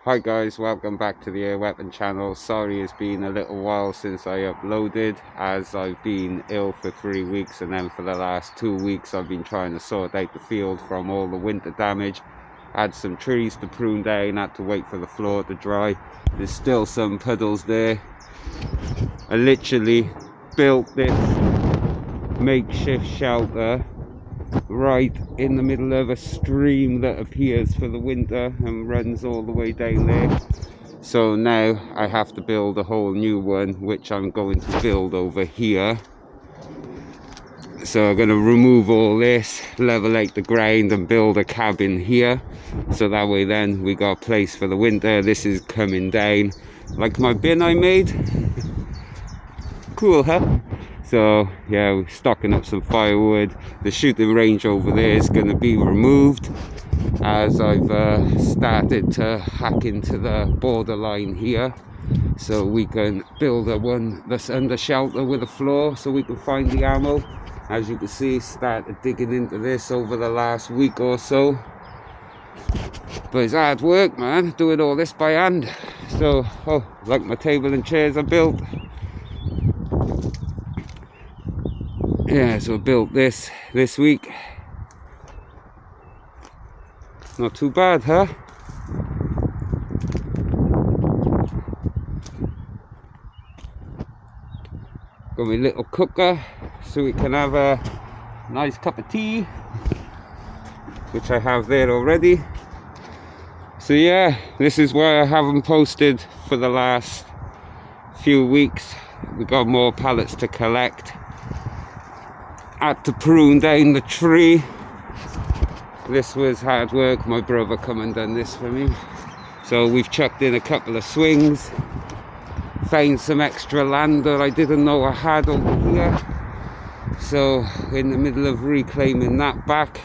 Hi guys, welcome back to the Air Weapon channel. Sorry it's been a little while since I uploaded, as I've been ill for 3 weeks, and then for the last 2 weeks I've been trying to sort out the field from all the winter damage. Had some trees to prune down, had to wait for the floor to dry. There's still some puddles there. I literally built this makeshift shelter right in the middle of a stream that appears for the winter and runs all the way down there. So now I have to build a whole new one, which I'm going to build over here. So I'm going to remove all this, level out the ground and build a cabin here, so that way then we got a place for the winter. This is coming down like my bin I made. Cool, huh? So yeah, we're stocking up some firewood. The shooting range over there is going to be removed, as I've started to hack into the borderline here, so we can build a one that's under shelter with a floor, so we can find the ammo. As you can see, started digging into this over the last week or so, but it's hard work, man, doing all this by hand. So like my table and chairs I built. Yeah, so I built this week. Not too bad, huh? Got my little cooker so we can have a nice cup of tea, which I have there already. So yeah, this is why I haven't posted for the last few weeks. We got more pallets to collect. Had to prune down the tree. This was hard work. My brother come and done this for me. So we've chucked in a couple of swings, found some extra land that I didn't know I had over here, so in the middle of reclaiming that back.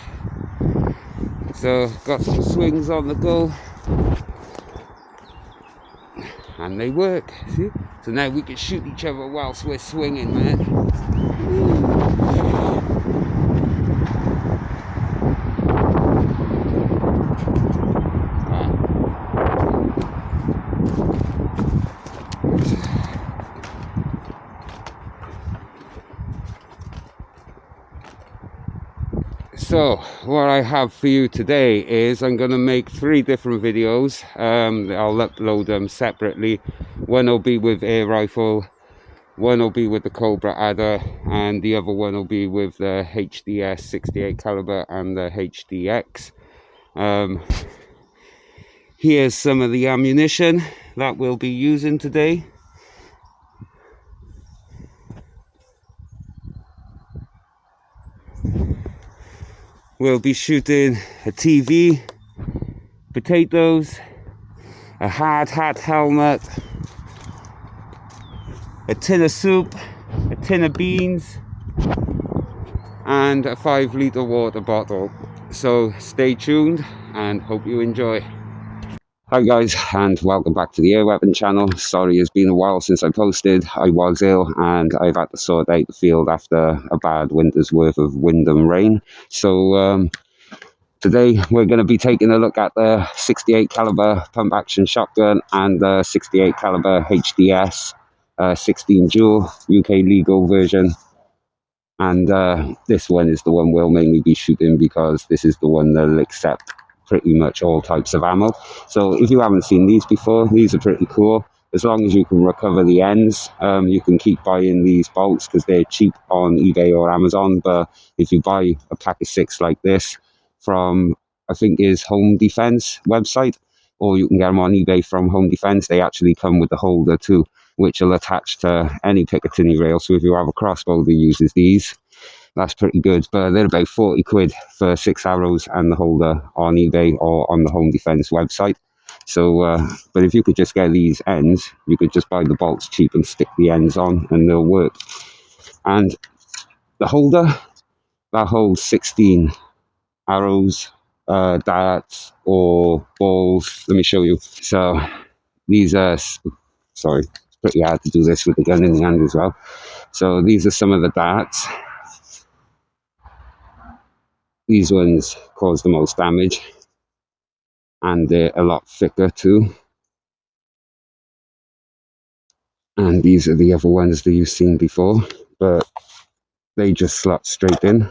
So got some swings on the go, and they work, see? So now we can shoot each other whilst we're swinging, man. So what I have for you today is I'm going to make 3 different videos. I'll upload them separately. One will be with air rifle, one will be with the Cobra Adder, and the other one will be with the HDS68 caliber and the HDX. Here's some of the ammunition that we'll be using today. We'll be shooting a TV, potatoes, a hard hat helmet, a tin of soup, a tin of beans, and a 5-litre water bottle. So stay tuned and hope you enjoy. Hi guys, and welcome back to the Air Weapon channel. Sorry it's been a while since I posted. I was ill and I've had to sort out the field after a bad winter's worth of wind and rain. So today we're going to be taking a look at the 68 caliber pump action shotgun and the 68 caliber HDS 16 dual UK legal version. And this one is the one we'll mainly be shooting, because this is the one that'll accept pretty much all types of ammo. So if you haven't seen these before, these are pretty cool. As long as you can recover the ends, you can keep buying these bolts because they're cheap on eBay or Amazon. But if you buy a pack of 6 like this from, I think is Home Defense website, or you can get them on eBay from Home Defense, they actually come with the holder too, which will attach to any Picatinny rail. So if you have a crossbow that uses these, that's pretty good. But they're about 40 quid for 6 arrows and the holder on eBay or on the Home Defense website. So, but if you could just get these ends, you could just buy the bolts cheap and stick the ends on and they'll work. And the holder, that holds 16 arrows, darts or balls. Let me show you. So these are, sorry, it's pretty hard to do this with the gun in the hand as well. So these are some of the darts. These ones cause the most damage, and they're a lot thicker too. And these are the other ones that you've seen before, but they just slot straight in.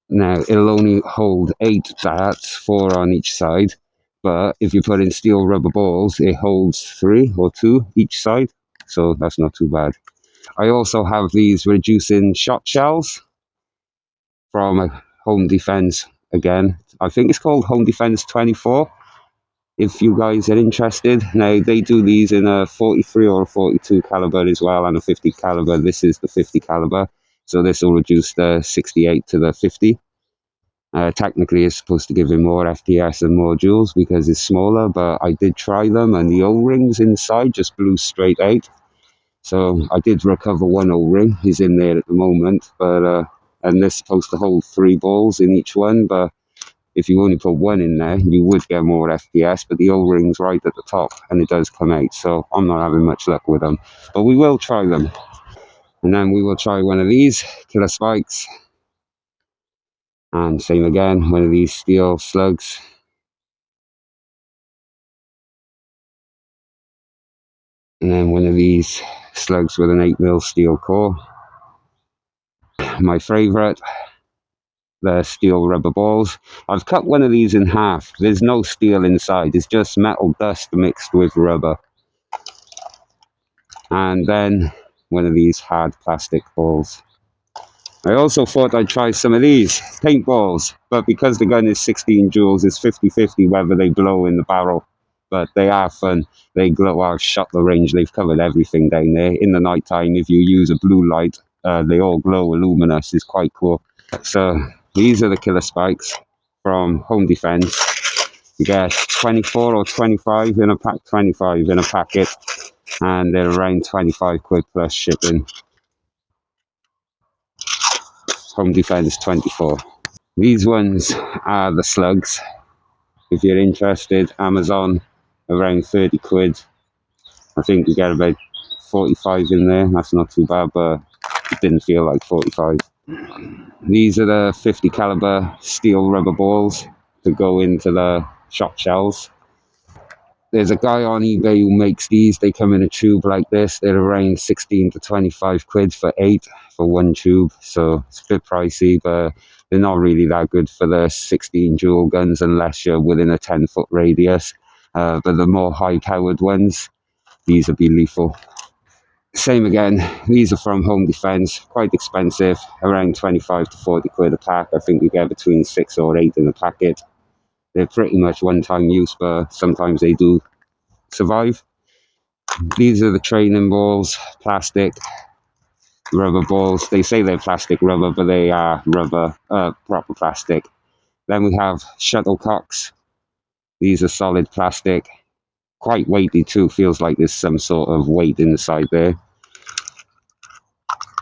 Now, it'll only hold 8 darts, 4 on each side, but if you put in steel rubber balls, it holds 3 or 2 each side, so that's not too bad. I also have these reducing shot shells from Home Defense again. I think it's called Home Defense 24, if you guys are interested. Now, they do these in a 43 or a 42 caliber as well, and a 50 caliber. This is the 50 caliber, so this will reduce the 68 to the 50. Technically, it's supposed to give him more FDS and more joules because it's smaller, but I did try them, and the O-rings inside just blew straight out. So I did recover one O-ring. He's in there at the moment, but and they're supposed to hold 3 balls in each one, but if you only put one in there, you would get more FPS, but the O-ring's right at the top, and it does come out, so I'm not having much luck with them. But we will try them. And then we will try one of these killer spikes. And same again, one of these steel slugs. And then one of these slugs with an 8mm steel core. My favourite, the steel rubber balls. I've cut one of these in half. There's no steel inside, it's just metal dust mixed with rubber. And then one of these hard plastic balls. I also thought I'd try some of these paintballs, but because the gun is 16 joules, it's 50-50 whether they blow in the barrel. But they are fun. They glow. I've shot the range. They've covered everything down there. In the night time, if you use a blue light, they all glow luminous. It's quite cool. So these are the killer spikes from Home Defense. You get 24 or 25 in a pack, 25 in a packet, and they're around 25 quid plus shipping. Home Defense 24. These ones are the slugs. If you're interested, Amazon, around 30 quid. I think you get about 45 in there. That's not too bad, but it didn't feel like 45. These are the 50 caliber steel rubber balls to go into the shot shells. There's a guy on eBay who makes these. They come in a tube like this. They're around 16 to 25 quid for 8 for one tube. So it's a bit pricey, but they're not really that good for the 16 joule guns unless you're within a 10-foot radius. But the more high-powered ones, these will be lethal. Same again, these are from Home Defense, quite expensive, around 25 to 40 quid a pack. I think you get between 6 or 8 in a packet. They're pretty much one-time use, but sometimes they do survive. These are the training balls, plastic rubber balls. They say they're plastic rubber, but they are rubber, proper plastic. Then we have shuttlecocks. These are solid plastic, quite weighty too. Feels like there's some sort of weight inside there.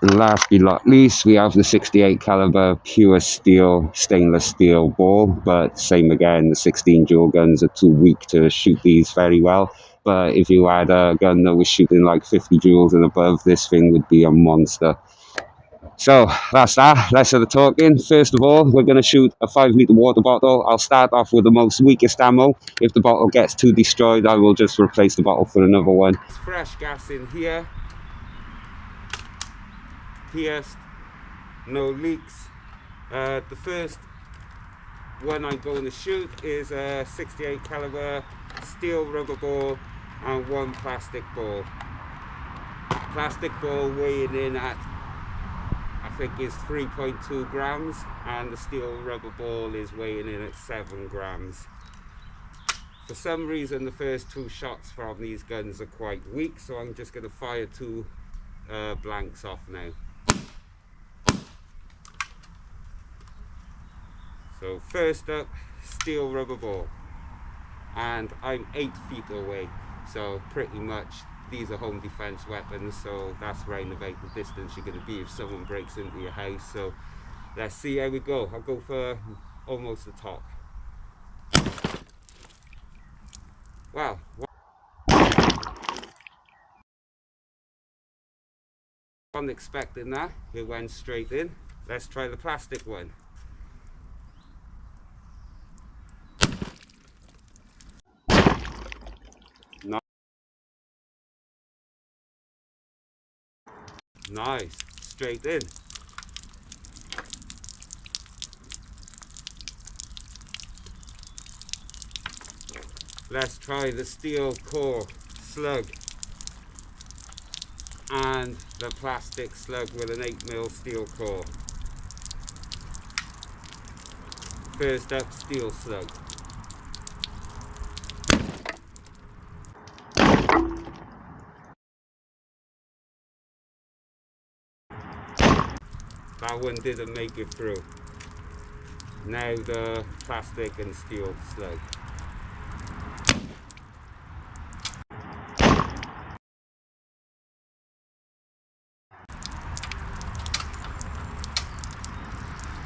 And last but not least, we have the 68 caliber pure steel, stainless steel ball. But same again, the 16 joule guns are too weak to shoot these very well. But if you had a gun that was shooting like 50 joules and above, this thing would be a monster. So that's that. Less of the talking. First of all, we're going to shoot a 5-litre water bottle. I'll start off with the most weakest ammo. If the bottle gets too destroyed, I will just replace the bottle for another one. It's fresh gas in here. Pierced, no leaks. The first one I'm going to shoot is a 68 caliber steel rubber ball and one plastic ball. Plastic ball weighing in at, I think, is 3.2 grams, and the steel rubber ball is weighing in at 7 grams. For some reason, the first 2 shots from these guns are quite weak, so I'm just going to fire 2 blanks off now. So first up, steel rubber ball, and I'm 8 feet away, so pretty much these are Home Defense weapons, so that's round about the distance you're going to be if someone breaks into your house. So let's see how we go. I'll go for almost the top. Wow. I'm expecting that. It went straight in. Let's try the plastic one. Nice, straight in. Let's try the steel core slug and the plastic slug with an 8mm steel core. First up, steel slug. That one didn't make it through. Now the plastic and steel slug.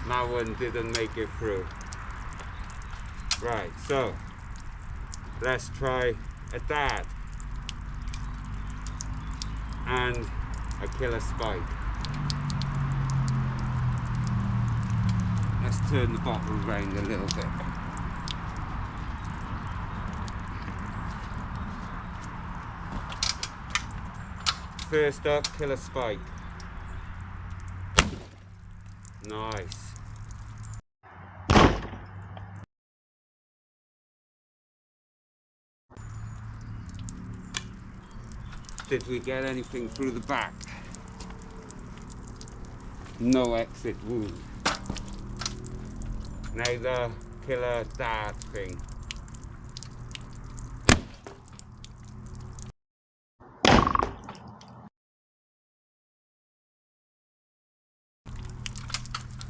That one didn't make it through. Right, so let's try a dart and a killer spike. Let's turn the bottle around a little bit. First up, killer spike. Nice. Did we get anything through the back? No exit wound. Now the killer dart thing.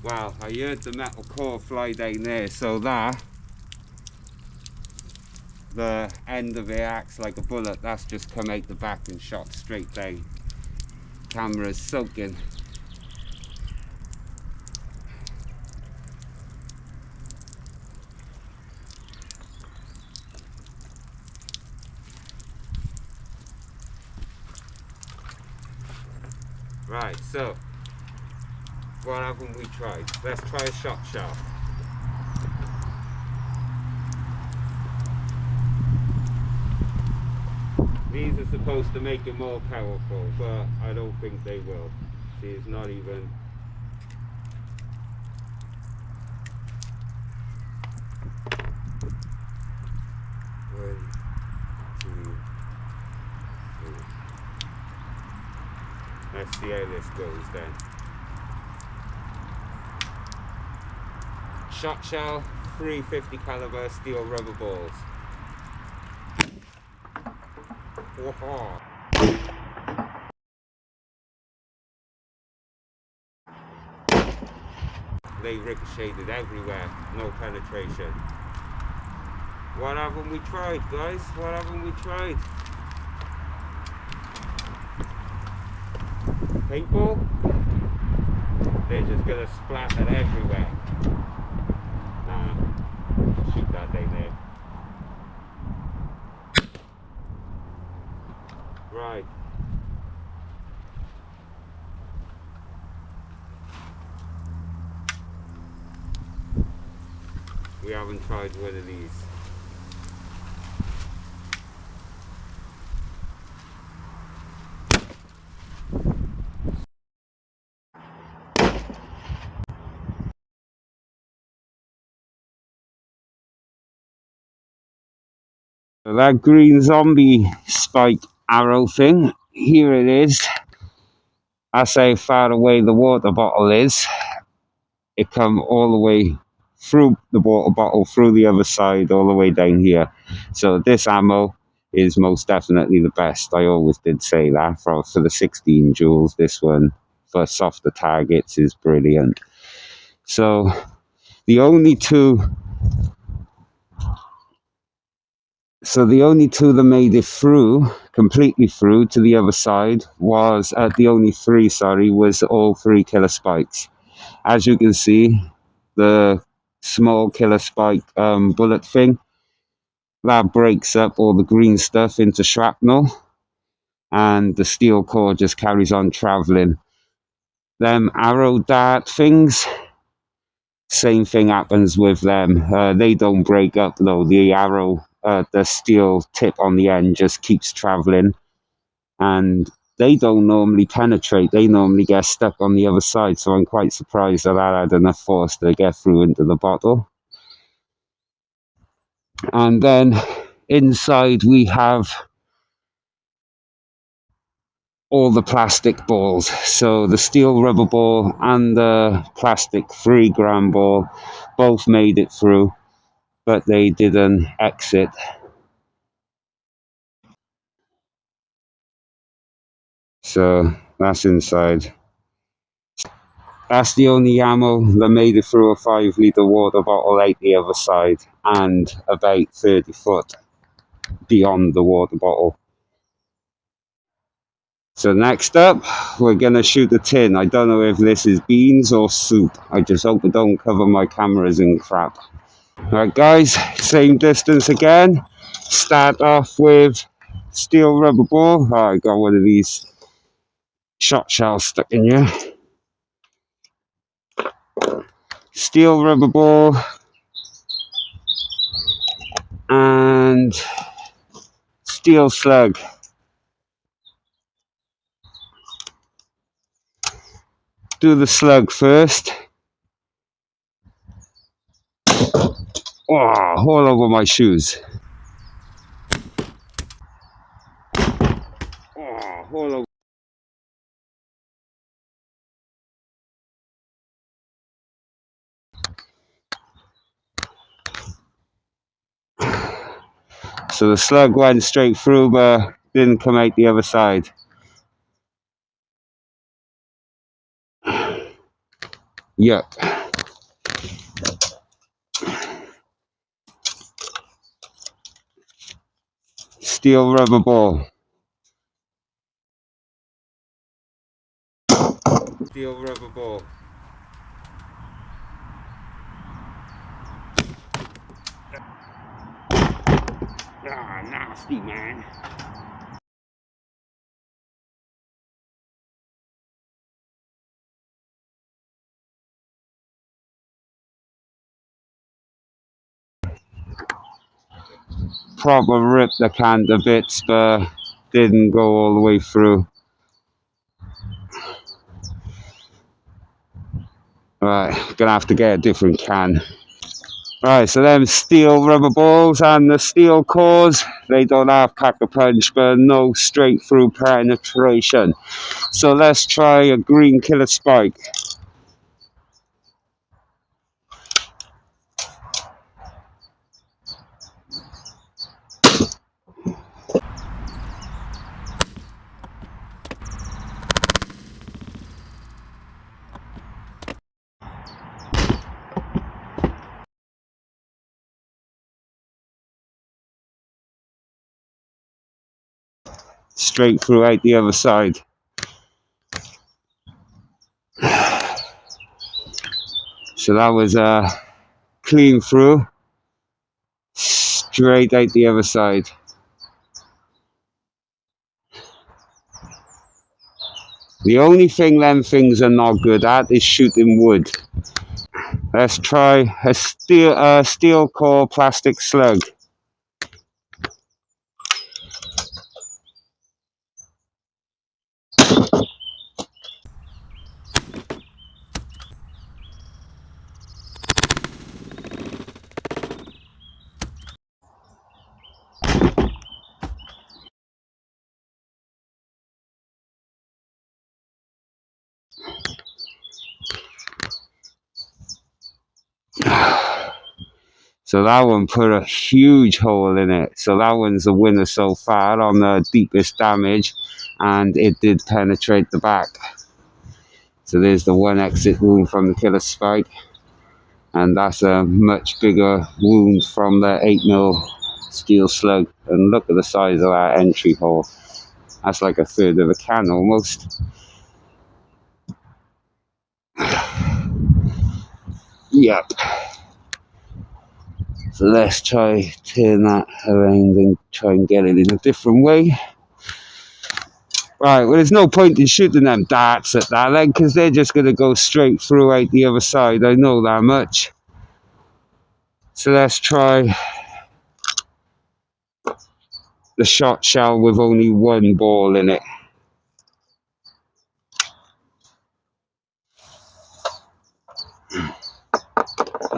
Wow, I heard the metal core fly down there, so that the end of it acts like a bullet. That's just come out the back and shot straight down. Camera's soaking. Right, so what haven't we tried? Let's try a shot shell. These are supposed to make it more powerful, but I don't think they will. See, it's not even. One, two, three. Let's see how this goes then. Shot shell, 350 caliber steel rubber balls. Whoa. They ricocheted everywhere, no penetration. What haven't we tried, guys? What haven't we tried? Paintball? They're just gonna splatter everywhere. Nah, shoot that thing there. Right. We haven't tried one of these. So that green zombie spike arrow thing, here it is. That's how far away the water bottle is. It come all the way through the water bottle, through the other side, all the way down here. So this ammo is most definitely the best. I always did say that. For the 16 joules, this one for softer targets is brilliant. So the only two that made it through, completely through to the other side was, the only three, sorry, was all three killer spikes. As you can see, the small killer spike bullet thing, that breaks up all the green stuff into shrapnel, and the steel core just carries on traveling. Them arrow dart things, same thing happens with them. They don't break up though. The arrow, the steel tip on the end just keeps traveling, and they don't normally penetrate. They normally get stuck on the other side. So I'm quite surprised that had enough force to get through into the bottle. And then inside we have all the plastic balls. So the steel rubber ball and the plastic 3-gram ball both made it through, but they didn't exit. So that's inside. That's the only ammo that made it through a 5-litre water bottle out the other side and about 30 foot beyond the water bottle. So next up, we're going to shoot a tin. I don't know if this is beans or soup. I just hope it don't cover my cameras in crap. Alright guys, same distance again. Start off with steel rubber ball. Oh, I got one of these shot shells stuck in here. Steel rubber ball and steel slug. Do the slug first. Oh, all over my shoes. Oh, all over. So the slug went straight through but didn't come out the other side. Yuck. Steel rubber ball. Steel rubber ball. Ah, nasty, man. Proper ripped the can to bits, but didn't go all the way through. Right, gonna have to get a different can. Right, so them steel rubber balls and the steel cores, they don't have pack-a-punch, but no straight through penetration. So let's try a green killer spike. Straight through out the other side. So that was clean through, straight out the other side. The only thing them things are not good at is shooting wood. Let's try a steel core plastic slug. So that one put a huge hole in it. So that one's the winner so far on the deepest damage, and it did penetrate the back. So there's the one exit wound from the killer spike, and that's a much bigger wound from the 8mm steel slug. And look at the size of that entry hole. That's like a third of a can almost. Yep. So let's try turn that around and try and get it in a different way. Right, well there's no point in shooting them darts at that then, because they're just going to go straight through out the other side. I know that much. So let's try the shot shell with only one ball in it.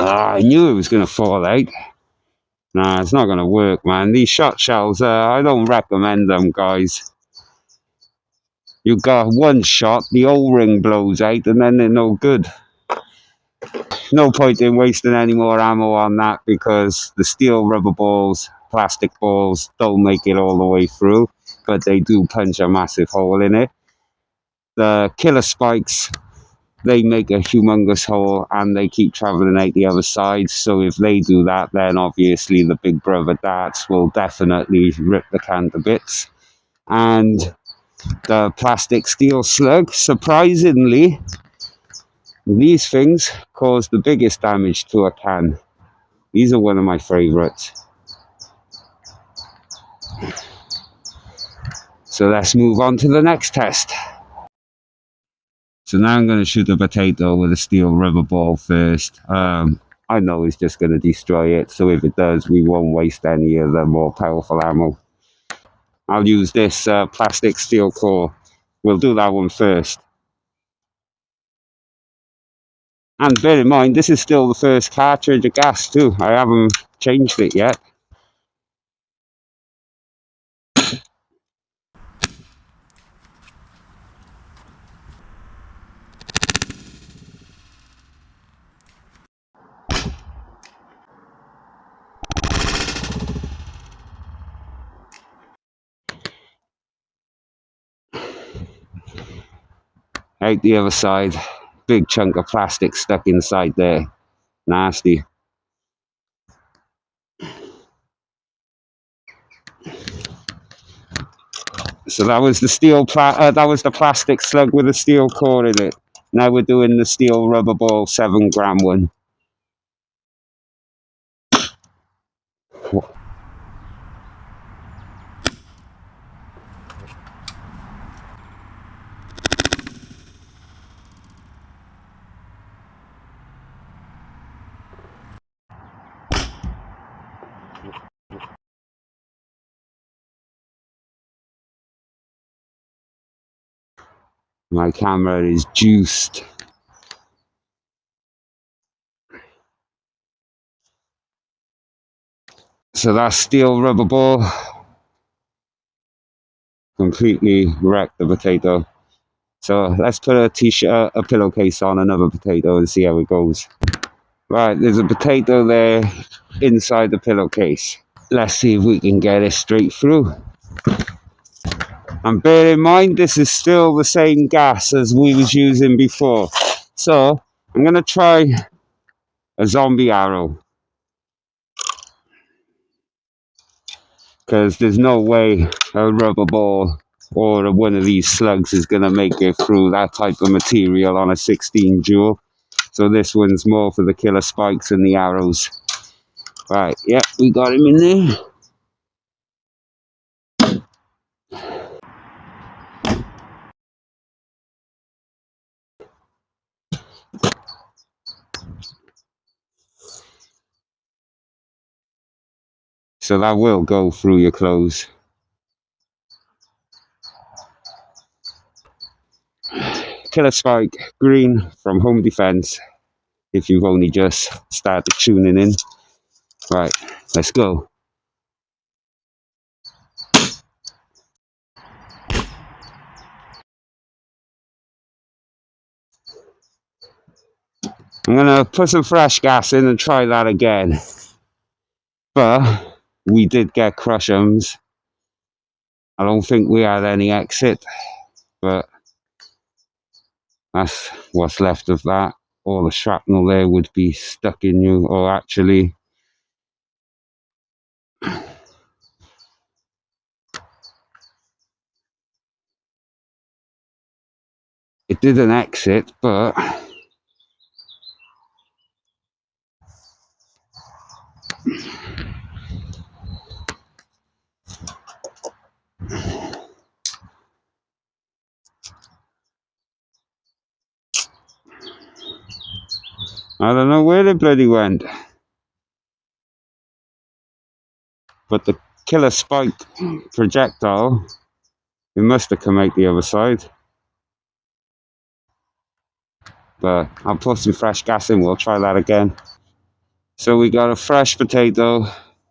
I knew it was going to fall out. Nah, it's not going to work, man. These shot shells, I don't recommend them, guys. You got one shot, the O-ring blows out, and then they're no good. No point in wasting any more ammo on that, because the steel rubber balls, plastic balls, don't make it all the way through, but they do punch a massive hole in it. The killer spikes, they make a humongous hole, and they keep traveling out the other side. So if they do that, then obviously the big brother darts will definitely rip the can to bits. And the plastic steel slug, surprisingly, these things cause the biggest damage to a can. These are one of my favorites. So let's move on to the next test. So now I'm going to shoot a potato with a steel rubber ball first. I know it's just going to destroy it, so if it does, we won't waste any of the more powerful ammo. I'll use this plastic steel core. We'll do that one first. And bear in mind, this is still the first cartridge of gas too. I haven't changed it yet. Out the other side, big chunk of plastic stuck inside there. Nasty. So that was the that was the plastic slug with a steel core in it. Now we're doing the steel rubber ball 7-gram one. My camera is juiced. So that steel rubber ball completely wrecked the potato. So let's put a t-shirt, a pillowcase on another potato and see how it goes. Right, there's a potato there inside the pillowcase. Let's see if we can get it straight through. And bear in mind, this is still the same gas as we was using before. So I'm going to try a zombie arrow. Because there's no way a rubber ball or one of these slugs is going to make it through that type of material on a 16 joule. So this one's more for the killer spikes and the arrows. Right, yeah, we got him in there. So that will go through your clothes. Killer Spike green from Home Defense, if you've only just started tuning in. Right, let's go. I'm going to put some fresh gas in and try that again. But we did get crushums. I don't think we had any exit, but that's what's left of that. All the shrapnel there would be stuck in you, or actually it didn't exit, but I don't know where the bloody went. But the killer spike projectile, it must have come out the other side. But I'll put some fresh gas in, we'll try that again. So we got a fresh potato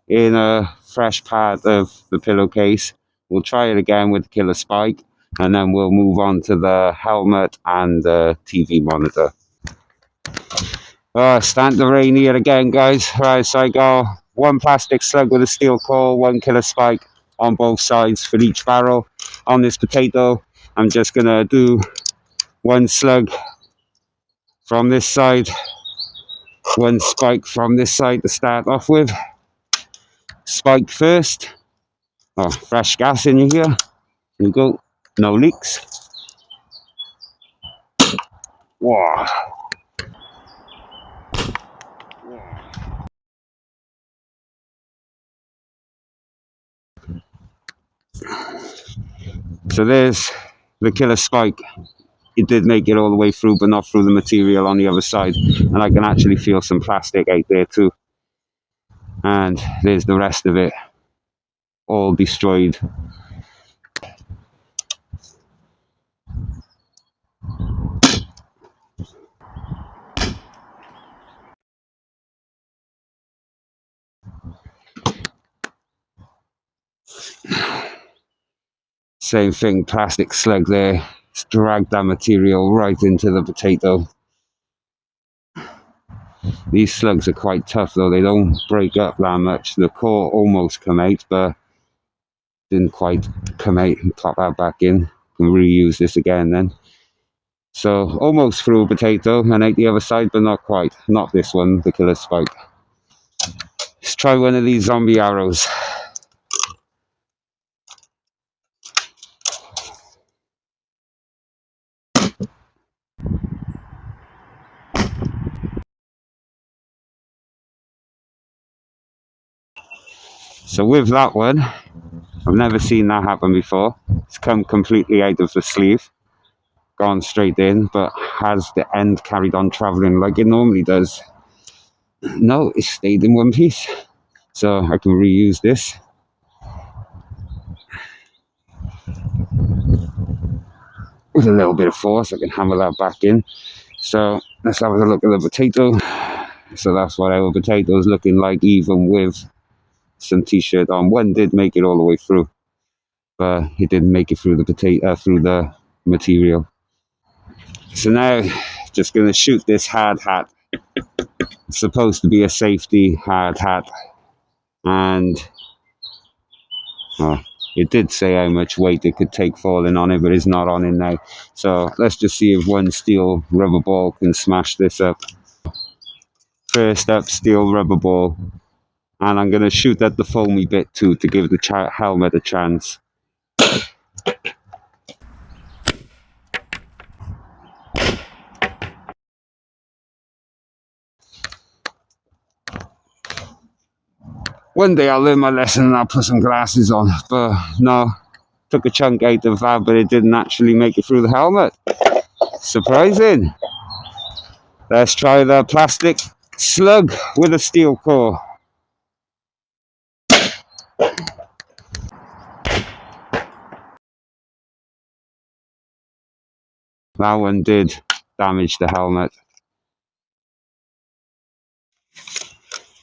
in a fresh part of the pillowcase. We'll try it again with the killer spike, and then we'll move on to the helmet and the TV monitor. Starting to rain here again, guys. Right, so I got one plastic slug with a steel core, one killer spike on both sides for each barrel. On this potato, I'm just gonna do one slug from this side, one spike from this side to start off with. Spike first. Oh, fresh gas in here. Here you go. No leaks. Wow. So there's the killer spike. It did make it all the way through, but not through the material on the other side. And I can actually feel some plastic out there too. And there's the rest of it, all destroyed. Same thing, plastic slug there. It's dragged that material right into the potato. These slugs are quite tough though, they don't break up that much. The core almost come out, but didn't quite come out and pop that back in. Can reuse this again then. So almost through a potato and out the other side, but not quite. Not this one, the killer spike. Let's try one of these zombie arrows. So with that one, I've never seen that happen before. It's come completely out of the sleeve, gone straight in, but has the end carried on traveling like it normally does? No, it stayed in one piece. So I can reuse this. With a little bit of force, I can hammer that back in. So let's have a look at the potato. So that's what our potato is looking like, even with some t-shirt on. One did make it all the way through, but it didn't make it through the potato, through the material. So now, just going to shoot this hard hat. It's supposed to be a safety hard hat, and it did say how much weight it could take falling on it, but it's not on it now. So let's just see if one steel rubber ball can smash this up. First up, steel rubber ball. And I'm going to shoot at the foamy bit too, to give the helmet a chance. One day I'll learn my lesson and I'll put some glasses on. But no, took a chunk out of that, but it didn't actually make it through the helmet. Surprising. Let's try the plastic slug with a steel core. That one did damage the helmet.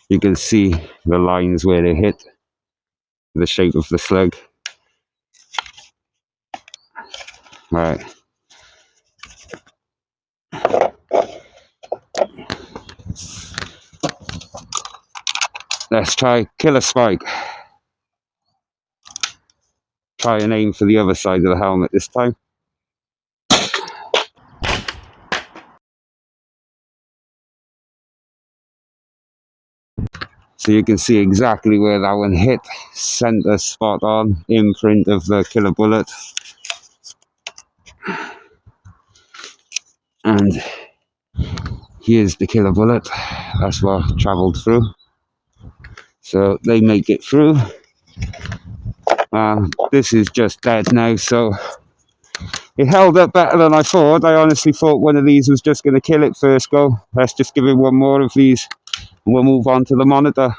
You can see the lines where they hit, the shape of the slug. Right. Let's try killer spike. Try and aim for the other side of the helmet this time. So you can see exactly where that one hit, center spot on, imprint of the killer bullet. And here's the killer bullet. That's what traveled through. So they make it through. This is just dead now, so it held up better than I thought. I honestly thought one of these was just going to kill it first go. Let's just give it one more of these and we'll move on to the monitor.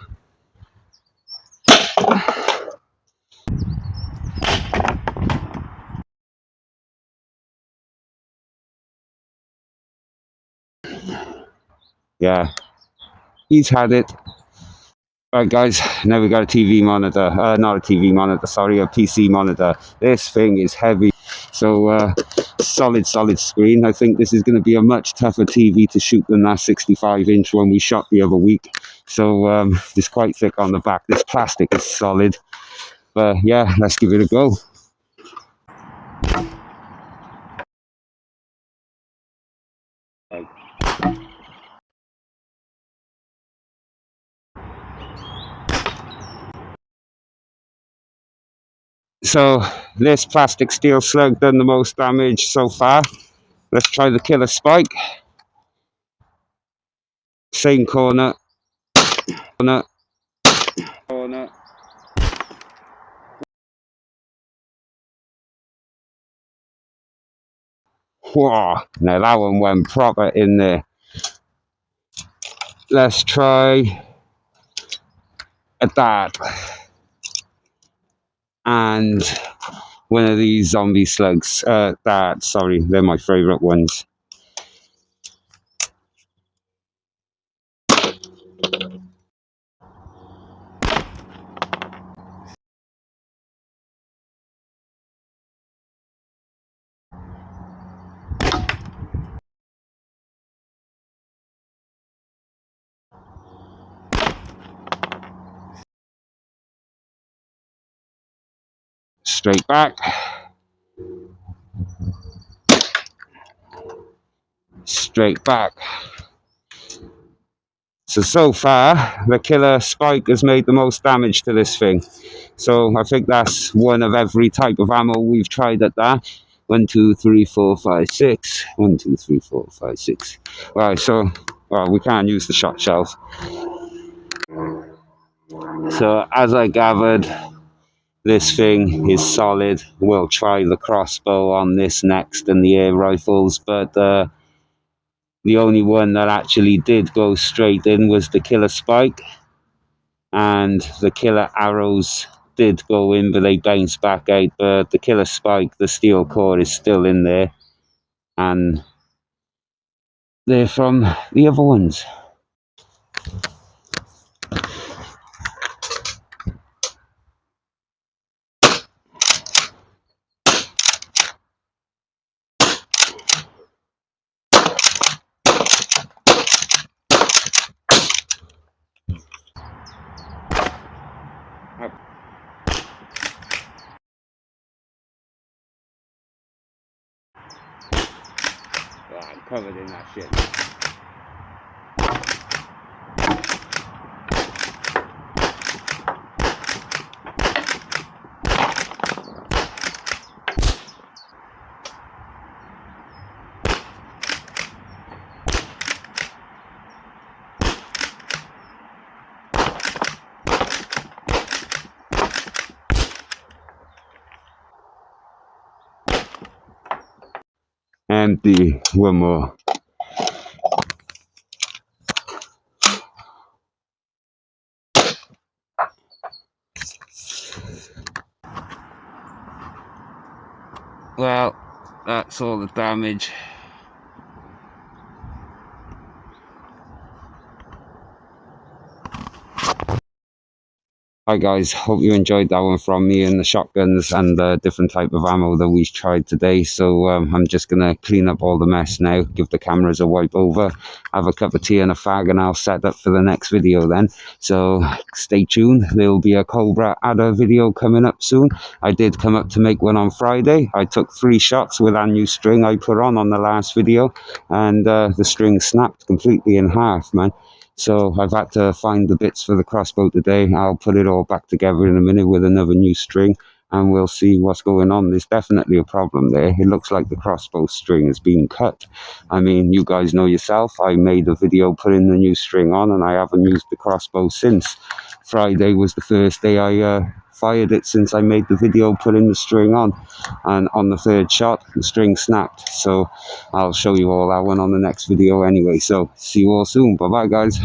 Yeah, He's had it. Right, guys, now we got a TV monitor. Not a TV monitor, sorry, a PC monitor. This thing is heavy. So, solid screen. I think this is going to be a much tougher TV to shoot than that 65-inch one we shot the other week. So, it's quite thick on the back. This plastic is solid. But yeah, let's give it a go. So, this plastic steel slug done the most damage so far. Let's try the killer spike. Same corner. Corner. Whoa, now that one went proper in there. Let's try a dart and one of these zombie slugs. Darts, sorry, they're my favourite ones. Straight back. Straight back. So far, the killer spike has made the most damage to this thing. So I think that's one of every type of ammo we've tried at that. 1, 2, 3, 4, 5, 6. 1, 2, 3, 4, 5, 6. Right, so well, we can't use the shot shells. So as I gathered, this thing is solid. We'll try the crossbow on this next and the air rifles, but the only one that actually did go straight in was the killer spike, and the killer arrows did go in, but they bounced back out. But the killer spike, the steel core, is still in there, and they're from the other ones. Oh, I'm covered in that shit. Empty. One more. Well, that's all the damage. Hi guys, hope you enjoyed that one from me and the shotguns and the different type of ammo that we tried today. So I'm just going to clean up all the mess now, give the cameras a wipe over, have a cup of tea and a fag, and I'll set up for the next video then. So stay tuned, there'll be a Cobra Adder video coming up soon. I did come up to make one on Friday. I took 3 shots with that new string I put on the last video, and the string snapped completely in half, man. So I've had to find the bits for the crossbow today. I'll put it all back together in a minute with another new string, and we'll see what's going on. There's definitely a problem there. It looks like the crossbow string has been cut. I mean, you guys know yourself, I made a video putting the new string on, and I haven't used the crossbow since. Friday was the first day I fired it since I made the video putting the string on, and on the 3rd shot the string snapped. So I'll show you all that one on the next video anyway. So see you all soon. Bye bye guys.